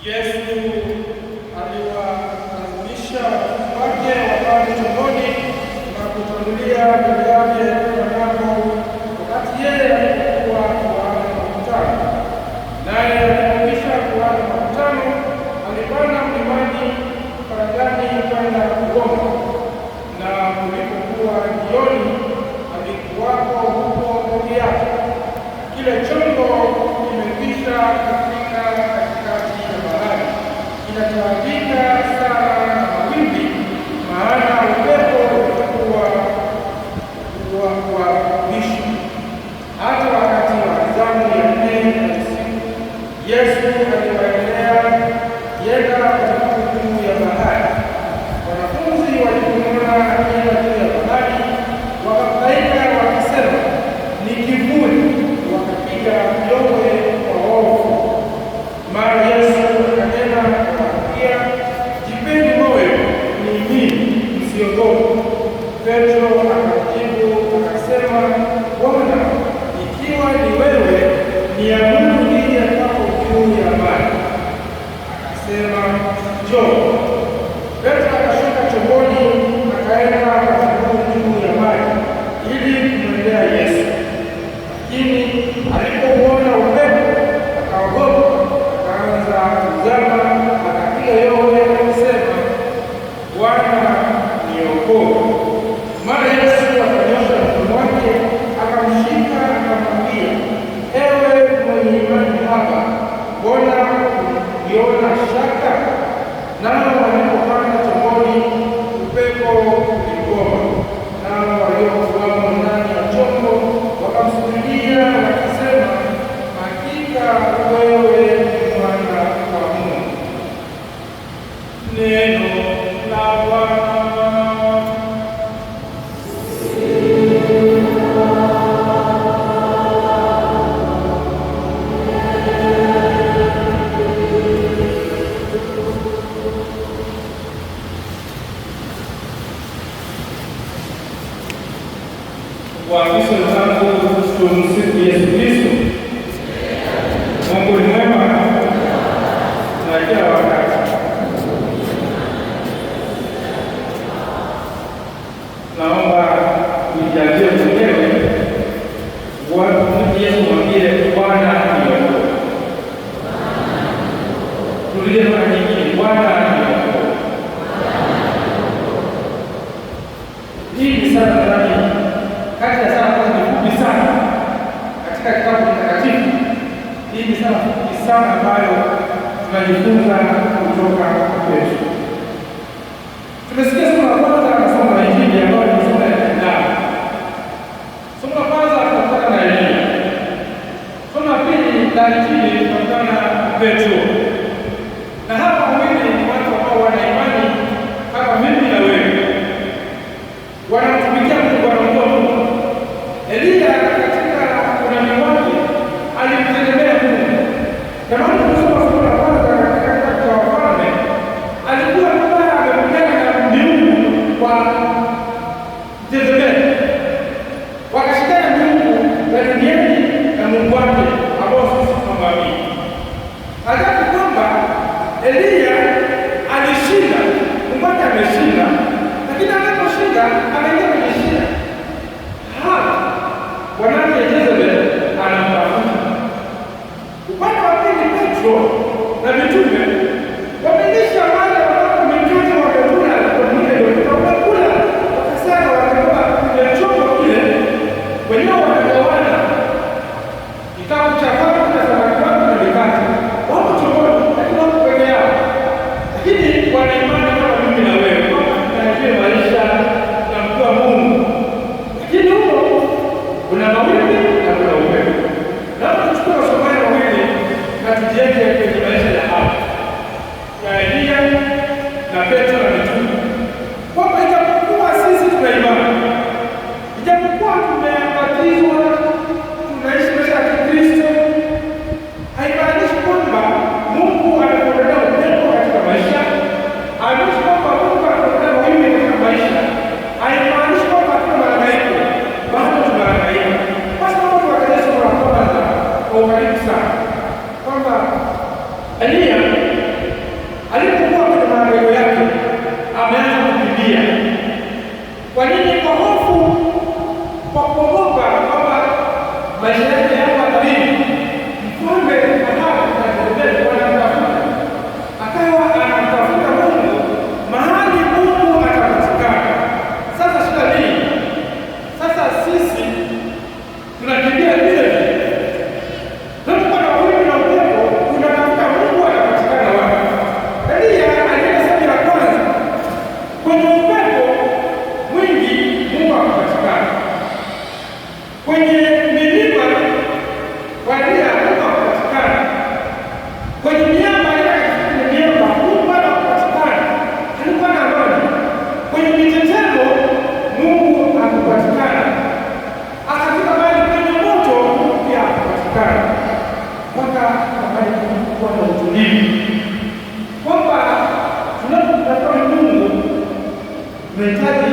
Yesu aliwakaribisha wanafunzi wake wapande chomboni na kutangulia mbele yake panapo, wakati yeye alipokuwa kuwaaga makutano. Naye alipokwisha kuwaaga makutano, alipanda mlimani faragani kwenda kuomba. Na kulipokuwa jioni, alikuwako huko peke yake. Kile chombo kimekwisha kufika katikati ya bahari, kinatawanyika sana na mawimbi, maana upepo ulikuwa kuwavisha. Hata wakati wa zamu ya 4 ya usiku, Yesu aliwaendea yenda katika juu ya bahari. Wanafunzi walipomwona akienda juu ya bahari, wakafadhaika wakisema, ni kivuli, wakapiga yowe kwa hofu. Mara Yesu akanena akawaambia, jipeni moyo, ni mimi, msiogope. Petro akajibu akasema, Bwana, ikiwa ni wewe, niamuru nije kwako juu ya maji. Akasema, njoo. Petro akashuka chomboni, akaenda akazunguka juu ya maji ili kumwendea Yesu. Lakini alipo Yesu mwambie Bwana niokoe. Turudie mara nyingine, Bwana niokoe. Hii ni sala ndani kati ya sala ambazo ni fupi sana katika kitabu kitakatifu. Hii ni sala fupi sana ambayo tunajifunza kutoka kwetu. Tumesikia somo la kwanza na somo la Injili ambayo ni somo la binadamu. Somo la kwanza tunakutana na Elia. Somo la pili la Injili tunakutana na Petro. Na hapa wawili ni watu ambao wana imani kama mimi na wewe. Wanamtumikia Mungu, wanamjua Mungu. Elia katika unabii wake alimtegemea Mungu. Jamani, tunasoma somo la kwanza katika kitabu cha Wafalme, alikuwa mbaya amepigana na miungu wa Jezebeli. Wakashindana miungu ya duniani na Mungu wake ambao sisi tunamwamini. Hata kwamba Elia alishinda, Mungu wake ameshinda, lakini anaposhinda anaingia kwenye shida. Bwanake Jezebeli anamtafuta. Upande wa pili Petro na mitume wamelisha wale ambao mitume wamekula wamekula wakasema wamebeba kile chombo kile wenyewe wanagawana kikapu cha kwanza na samaki wako na mikate wako chomboni, lakini wako peke yao. Lakini wana imani kama mimi na wewe kwamba tunaishi maisha na mkuu Mungu, lakini huko kuna mawimbi na kuna upepo. Na tuchukue masomo haya mawili na tujenge kwenye maisha ya hapa ya Elia na Petro na mitume, kwamba ijapokuwa sisi tuna imani, ijapokuwa tumebatizwa, tunaishi maisha ya Kikristo, haimaanishi kwamba Mungu anakuondolea upepo katika maisha, haimaanishi kwamba Mungu anakuondolea mawimbi katika maisha, haimaanishi kwamba hatuna mahangaiko, bado tunahangaika. Basi kama tuangalie somo la kwanza kwa ukaribu sana, kwamba Elia alipokuwa kwenye mahangaiko yake ameanza kukimbia. Kwa nini? Kwa hofu, kwa kuogopa kwamba maisha yake yako hatarini. Mfalme Ahabu na Jezebeli wanamtafuta, akawa anamtafuta Mungu mahali Mungu atapatikana. Sasa shida nini? Sasa sisi tunakimbia vile vile. Tunapokuwa na wimbi na upepo, tunatafuta Mungu atapatikana wapi? Elia alienda sehemu ya kwanza. Kwenye upepo mwingi Mungu akapatikana. Kwenye milima kwa Elia Mungu akapatikana. Kwenye miamba kwenye miamba Mungu akapatikana. Alikuwa na amani. Kwenye mitetemo Mungu akapatikana. Akafika mahali kwenye moto Mungu pia akapatikana. Mpaka mahali kuwa na utulivu, kwamba tunapotafuta Mungu tunahitaji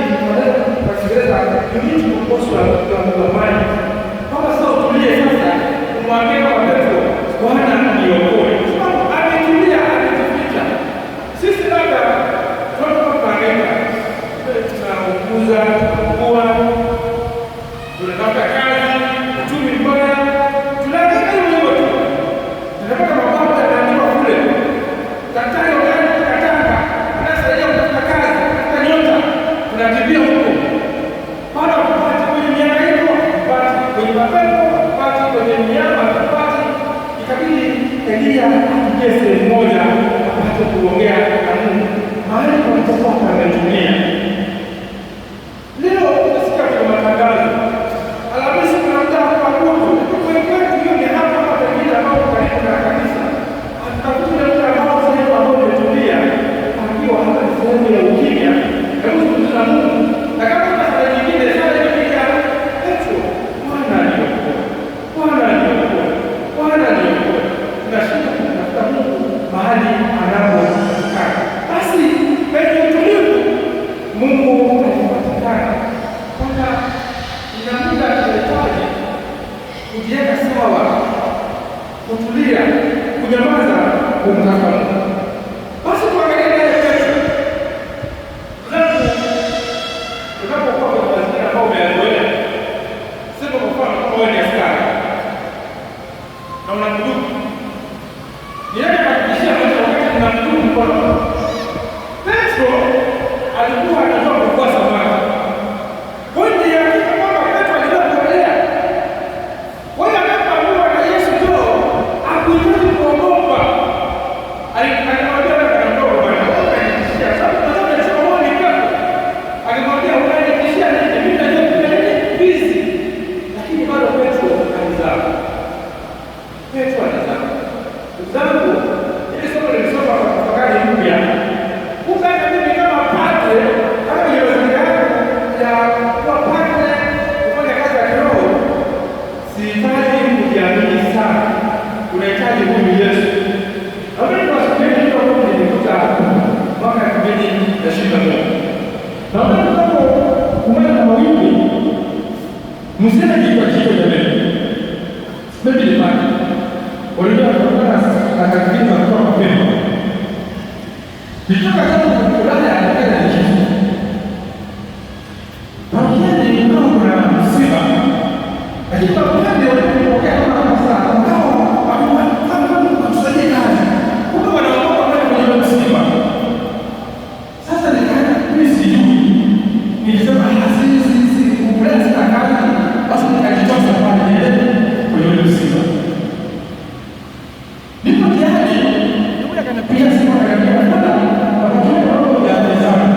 kutekeleza kilicho kukosa amani, kwamba sasa utulie sasa, umwambie kama Petro, Bwana niokoe. Sababu ametulia, amejificha. Sisi labda tunapohangaika, tunauguza, tunaugua, tunatafuta kazi, uchumi mbaya, tunahangaika hivyo tu. Tunapata mapato yanaandikwa kule. Daktari gani Katanga anasaidia kutafuta kazi, kutafuta nyota, tunatibia huko. Bado kupata kwenye mihangaiko, kupata kwenye mapepo, kupata kwenye miamba, kupata. Ikabidi Elia apigie sehemu moja apate kuongea na Mungu mahali walipokuwa wametumia. Leo tunasikia kwenye matangazo Alhamisi kuna mtaa kwa Mungu, kwetu hiyo ni hapa pengine ambao karibu na kanisa. Atakuja mtu ambao sehemu ambao umetulia, akiwa hapa ni sehemu ya ukimya, hebu tuzungumze na Mungu. Na kama kuna sala nyingine sala nyingine ya Petro, Bwana niokoe, Bwana niokoe, Bwana niokoe. Tunashinda kutafuta Mungu mahali anapopatikana. Basi penye utulivu Mungu anapatikana. Kwamba ina muda tunahitaji kujiweka sawa, kutulia, kunyamaza, kumtafuta Mungu. Basi tuangalie naye Petro. Tunapokuwa kwenye mazingira ambayo umeyazoea, sema kwa mfano kama wewe ni askari, zangu ili somo lilisoma kwa tafakari mpya. Kumbe hata mimi kama padre kama nilivyozoea ya kuwa padre kufanya kazi ya kiroho, sihitaji kujiamini sana, unahitaji nguvu Yesu. Lakini kwa sababu ndio kwa nilikuta mwaka 2021 naona kama kumana na mawimbi msema kitu kitu jamani. Mimi nilipata walikuwa wanataka akafikiri kwa mapema. Nitoka kama kulala anataka na kitu. Pamoja ni kuna msiba. Lakini kwa upande wa kupokea kama saa kama tusaidie kazi. Kumbe wanaokoa kwenye msiba. Sasa nikaanza kuhisi nilisema sisi kuleta kazi basi nikajitosa pale kwenye msiba. Nipo tayari ndio akanipigia simu akaniambia bwana watoto wako ya sana.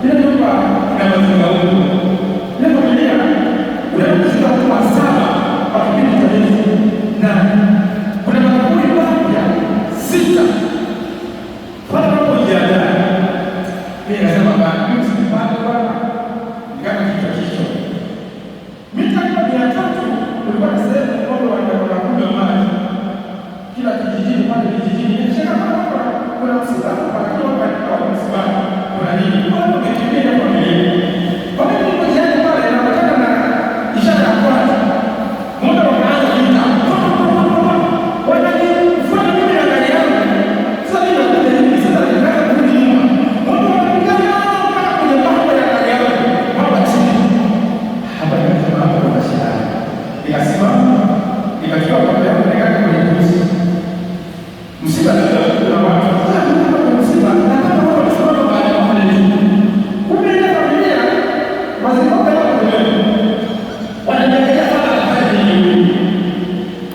Ile nyumba ina mazingira huko. Ile familia unaweza kuwa saba kwa kipindi cha miezi na kuna makaburi mapya 6. Pale hapo jiandae. Mimi nasema bwana msipande bwana. Nikana kichwa. Mita kama 300 kulikuwa na sehemu ambapo wanakunywa maji. Kila kijijini pale kijijini shaka kuna msiba hapa kwa msiba. Kuna nini? Wao wamekimbia familia. Kwa hiyo ndio jiani pale na nataka na ishara ya kwanza. Muda unaanza vita. Wanajifanya mimi na gari yangu. Sasa mimi nakuja hivi sasa nataka kurudi nyuma. Watu wanapigana kwenye mambo ya gari yangu. Hapa chini. Hapa nimesema hapa kuna shida. Nikasimama nikachukua kwa yangu nikaka kwenye kusi. Msiba ndio kuna watu. Msiba na kama wao wanasema baada ya kufanya nini? Kumbe ile familia maziko kama wewe. Wanaendelea sana kufanya nini?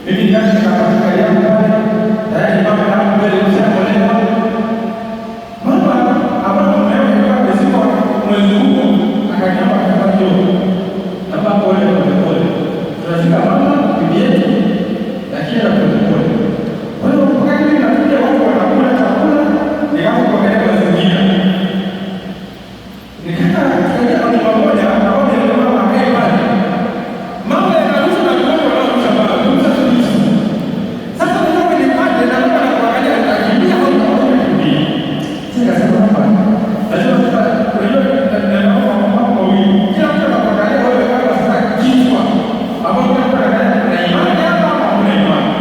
Mimi ndani nikapata yangu pale. Tayari mama yangu mbele mshaolewa. Mama ambapo leo kwa msiba mwezi huu akaniomba kwa hiyo. Na baba wale pole. Tunafika mama bibi yetu lakini pole. Kwa hiyo wakati mimi nakuja watu wanakula chakula nikaanza kuangalia mazingira. Nikakaa tukaja kwa pamoja na wao ndio mama akae pale. Mama anarusha na mkono anarusha baba. Sasa ndio nilipata na mama anakuangalia atakimbia au atakimbia. Sikasema hapa. Lazima kwa hiyo na mama wawili. Kila mtu anakuangalia wewe kama sasa kichwa. Ambapo kuna imani hapa kuna imani.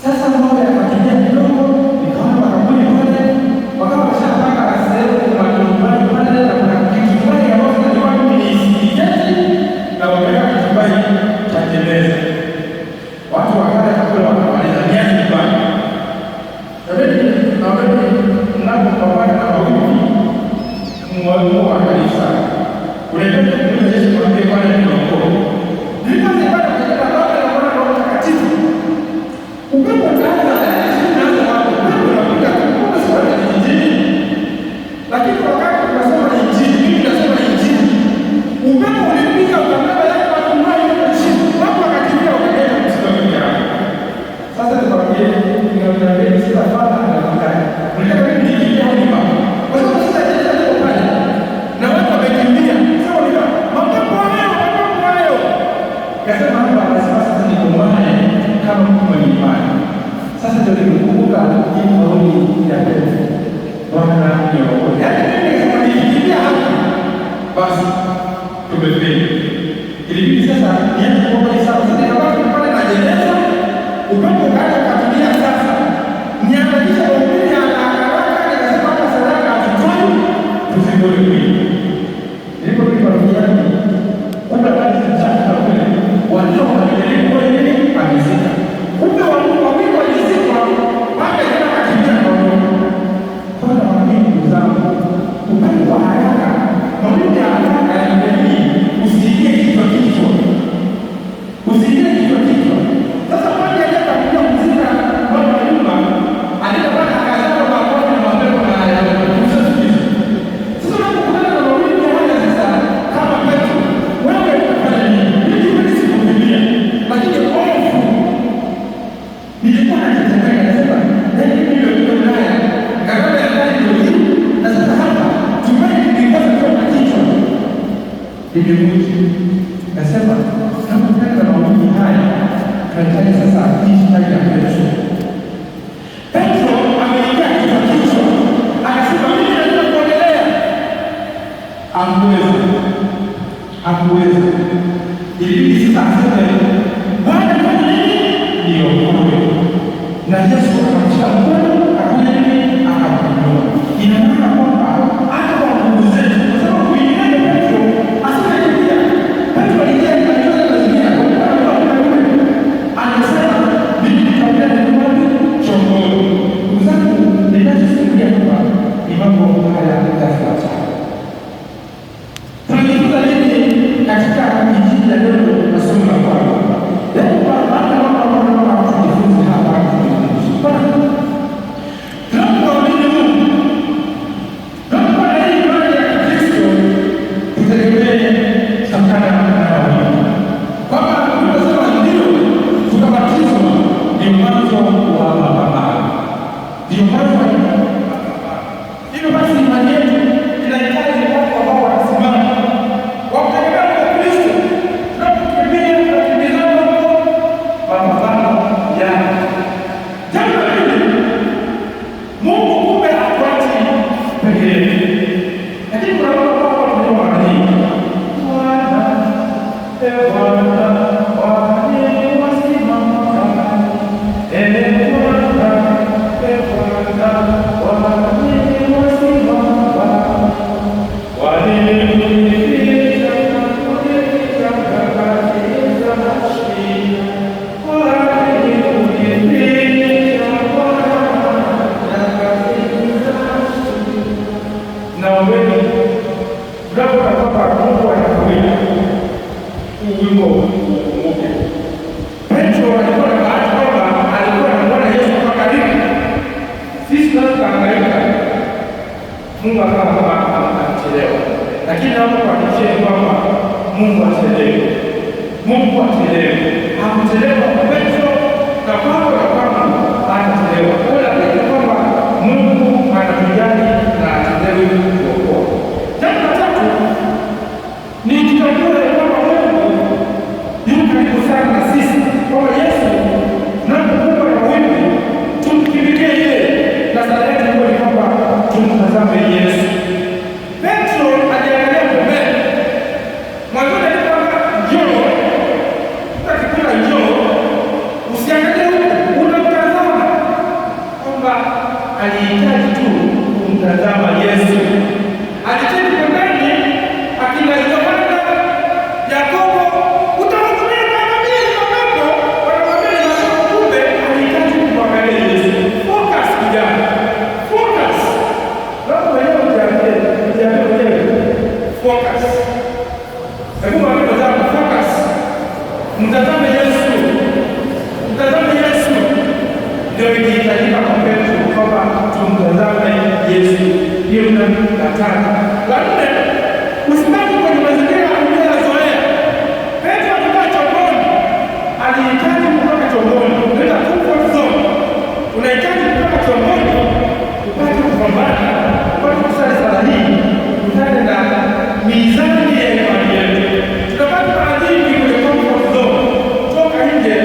Sasa mambo yakakimbia kidogo, nikaona wanakuja pale, wakawa washapanga sehemu kwa nyumbani pale na kuna kichumbani ambacho ni watu ni siketi na wameweka kichumbani cha jeneza. Watu wakala chakula wakamaliza nyasi nyumbani. Sabeni mnapopambana na mawimbi mwalimu wa kanisa unaenda kumwona Yesu mwambie Bwana ninaokoa. Ndipo nipata katika baba na Bwana Roho Mtakatifu. Upepo unaanza hapo, upepo unakuja kwa sababu ya injili. Lakini wakati tunasoma injili, mimi nasoma injili. Upepo ulipiga ukabeba yale watu mbali huko chini. Watu wakakimbia wakaenda kusimama yao. Sasa tunawaambia ninawaambia sasa fanya na kudai. Unataka mimi nikimbia au nipa? Kwa sababu sasa tena niko pale. Na watu wamekimbia. Sasa nika mapepo hayo. Kasema hapa sasa niko mbaya kama mtu mwenye imani. Sasa ndio nimekumbuka hii maoni ya Petro. Bwana niokoe. Yaani mimi kama nikimbia hapa basi tumefeli. Ilibidi sasa nianze kuomba sawa. Sasa nikabaki pale na jeneza. Upepo kaanza kutumia sasa. Niangalia ubiri ya haraka nikasema hapa sadaka atutoi tusikole kweli. Nilipo nikamwambia kumbe basi sasa kule walio wanaendelea kwa nini amezika. Kumbe wawili walizikwa baada ya kukimbia kwa Mungu. Kwa ndugu zangu, upendo wa haraka, mawimbi ya haraka yanabidi usiingie kichwa. Usiingie kichwa. akasema yaani mimi ndio naye ngakana ya ndani ndio hii, na sasa hapa tumai nikipata kwa kichwa nimemuji. Akasema kama tena na maumivu haya tunahitaji sasa ishi ndani ya Petro. Petro ameingia kichwa kichwa, akasema mimi naweza kuendelea. Hakuweza. Ilibidi sasa aseme Bwana fanya nini? Niokoe. Na Yesu akamshika mkono, akafanya nini? Akamwinua. Ina maana kwamba hata kwa nguvu zetu, kwa sababu kuingia Petro asingeingia. Petro aliingia katika mazingira kwa anasema mimi nitaongea na Mungu chongoni. Ndugu zangu, ninachosikia hapa ni mambo haya yafuatayo. Tunajifunza nini katika Injili ya leo na somo la kwanza? Leo baada ya mambo tujifunze hapa tunapoamini Mungu, tunapokuwa na hii imani ya Kristo, tutegemee sakana na Mungu. Kwamba tunasema ndio tukabatizwa ni mwanzo wa mapambano. Ndio mwanzo wa mapambano. Hivyo basi imani yetu inahitaji watu ambao wanasimama wakutegemea kwa Kristo. Tunapokimbia tunakimbizana huko mapambano ya jambo hili. Mungu kumbe hatuachi peke yetu. Lakini kuna watu ambao tunajua mara nyingi Bwana Mungu akawa anachelewa, lakini hapo kuhakikisha kwamba Mungu achelewe. Mungu achelewe, hakuchelewa Petro na kwako na kwangu anachelewa. Wala kwa kwamba Mungu anatujali na achelewe kuokoa. Jambo la tatu ni tutambue kwamba Mungu yuko karibu sana na sisi, kwamba Yesu tunapokuwa na wewe tumkimbilie yeye na sala yetu ni kwamba tumtazame Yesu. Petro aliangalia mbele. Mwanzo alikwamba njoo, utakikula njoo, usiangalie huko, unamtazama. Kwamba alihitaji tu kumtazama Yesu. Alitenda pembeni akina Yohana, Yakobo, utawakumia kama vile mapepo, wanamwambia ni mapepo, kumbe alihitaji kumwangalia Yesu. Focus kijana. Focus. Watu wenyewe focus. Hebu mwambie zangu focus. Mtazame Yesu. Mtazame Yesu. Ndio ikihitajika kwa Petro kwamba tumtazame Yesu. Hiyo ndio la tatu. La nne, usibaki kwenye mazingira uliyozoea. Petro alikuwa chomboni. Alihitaji kutoka chomboni. Ndio comfort zone. Unahitaji kutoka chomboni upate kupambana, upate kusali sala hii, utane na mizani ya imani yetu. Tunapata mara nyingi kwenye comfort zone, toka nje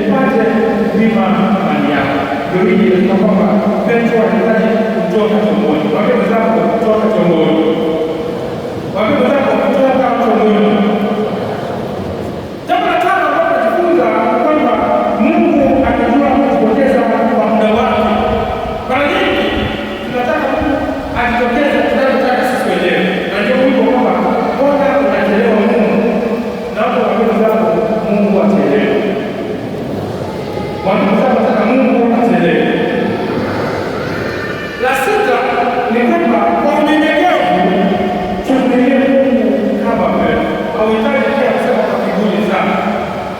upate kupima imani yako. Ndio hii ndio kwamba Petro alihitaji kutoka chomboni. Wape wenzako kutoka chomboni. Wape wenzako kutoka chomboni. Jambo la tano ambalo tunajifunza kwamba Mungu anajua kupoteza kwa muda wake. Mara nyingi tunataka Mungu ajitokeze tunayotaka sisi wenyewe. Na ndio hivyo kwamba mbona unachelewa Mungu? Na hapo wapenda zako Mungu achelewe. Wanataka Mungu achelewe. La sita ni kwamba kwa unyenyekevu tuendelee Mungu kama wewe. Hauhitaji pia kusema kwa kiburi sana.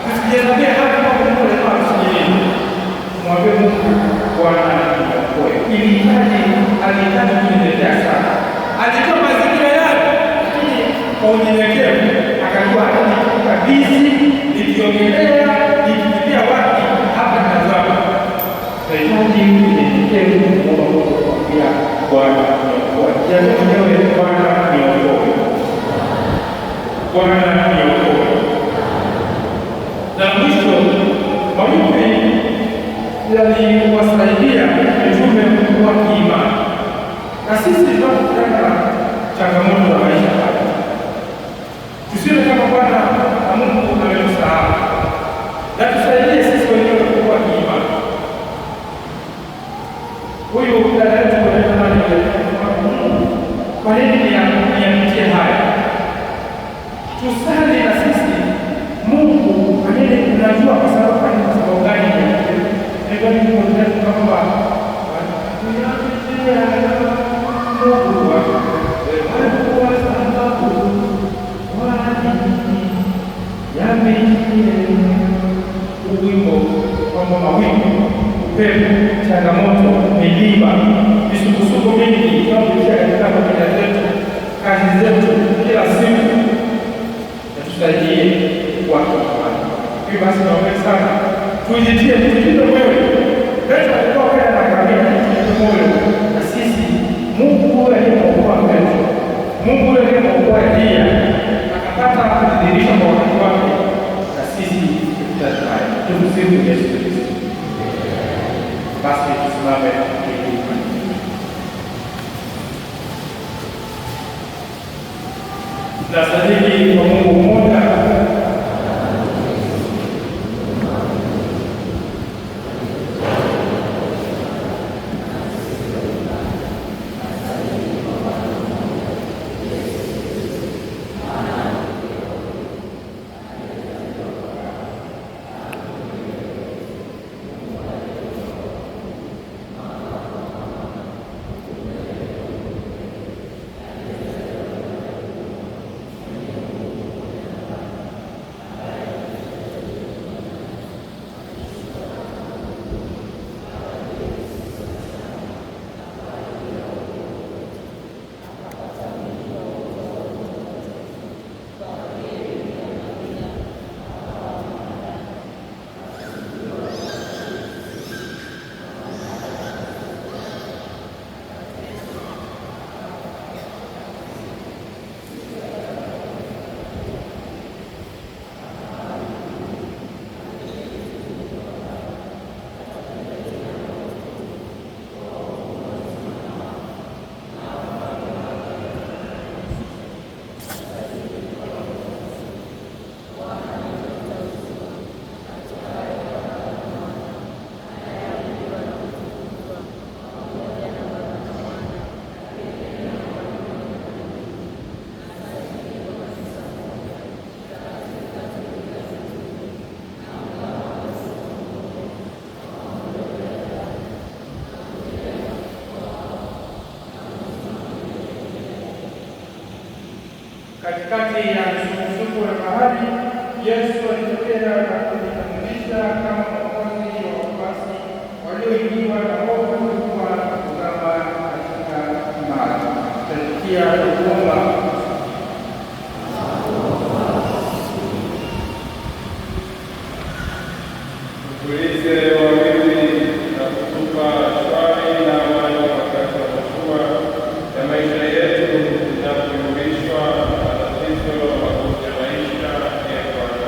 Usijidhamie hata kama Mungu anataka usijidhamie. Mwambie Mungu Bwana niokoe. Alihitaji kunyenyekea sana. Alitoa mazingira yake, lakini kwa unyenyekevu akajua hata bizi nikiongelea nikipitia wapi hapa tazama. Tunahitaji yaliwasaidia mitume kukua kiimani, na sisi tunapokutana na changamoto za maisha haya tusiwe kama Bwana na Mungu ametusahau, na tusaidie sisi wenyewe kukua kiimani. Huyu dada yetu kwa nini niyapitie haya? Tusali na sisi Mungu kwa nini unajua, kwa sababu gani kwamba wimbo kwamba mawingu, upepo, changamoto, milima, misukosuko mingi tunayopitia katika familia zetu, kazi zetu kila siku, natusaidie kuwa kiimani. Hivyo basi naomba sana tujitie wewe Petro alikuwa kwenda na kamera moyo, na sisi Mungu huyo aliyemwokoa Petro, Mungu huyo aliyemwokoa Elia akapata kudhihirisha kwa wakati wake, na sisi tutafanya. Tumsifu Yesu Kristo. Basi tusimame na sadiki kwa Mungu mmoja. Katikati ya msukosuko wa bahari, Yesu alitokea na kujitambulisha kama mwokozi wa wafuasi walioingiwa na hofu kubwa na kuzama katika maji. Tutasikia kuomba. Tulize wawili na kutupa shwari na amani wakati wa mashua ya maisha yetu na kuimarishwa matatizo ya maisha ya Bwana.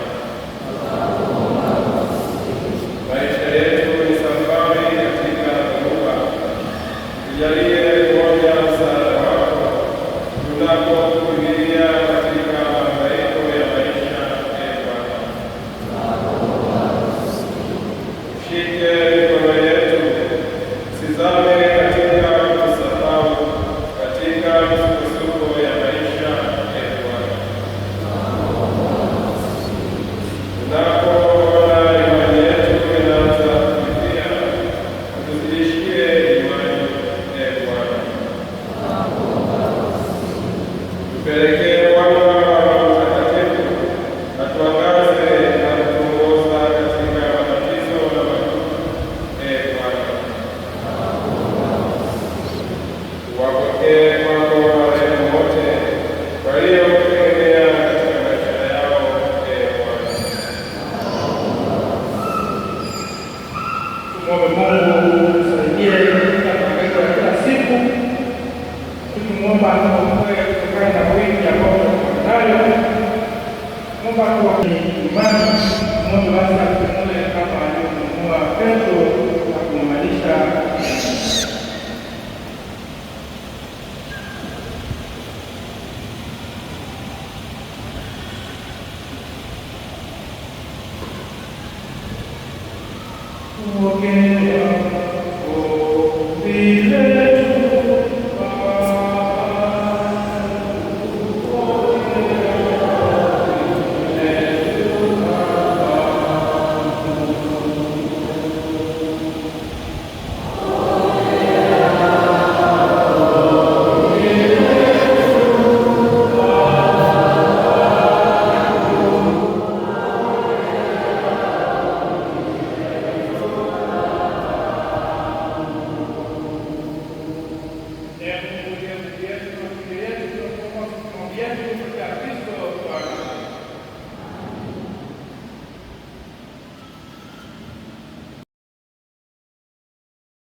Maisha yetu ni safari katika dhoruba. Tujalie kuona msaada wako tunapokimbilia katika mahangaiko ya maisha ya Bwana. Shike mikono yetu, sizame katika kusahau, katika misukosuko ya maisha ya Bwana. Tunapoona imani yetu inaanza kufifia, tuzidishie imani ya Bwana. Tupelekee mwanga wa Roho Mtakatifu, atuangaze na kutuongoza katika matatizo na magumu ya Bwana. Wapokee kwako marehemu wote waliokutegemea katika maisha yao ya Bwana. Tumwombe Mungu tusaidie katika mahangaiko ya kila siku, tukimwomba atuokoe kutokana na wingi ambao tunayo. Mungu kwa imani, Mungu basi atuinue kama alivyomwinua Petro tuongee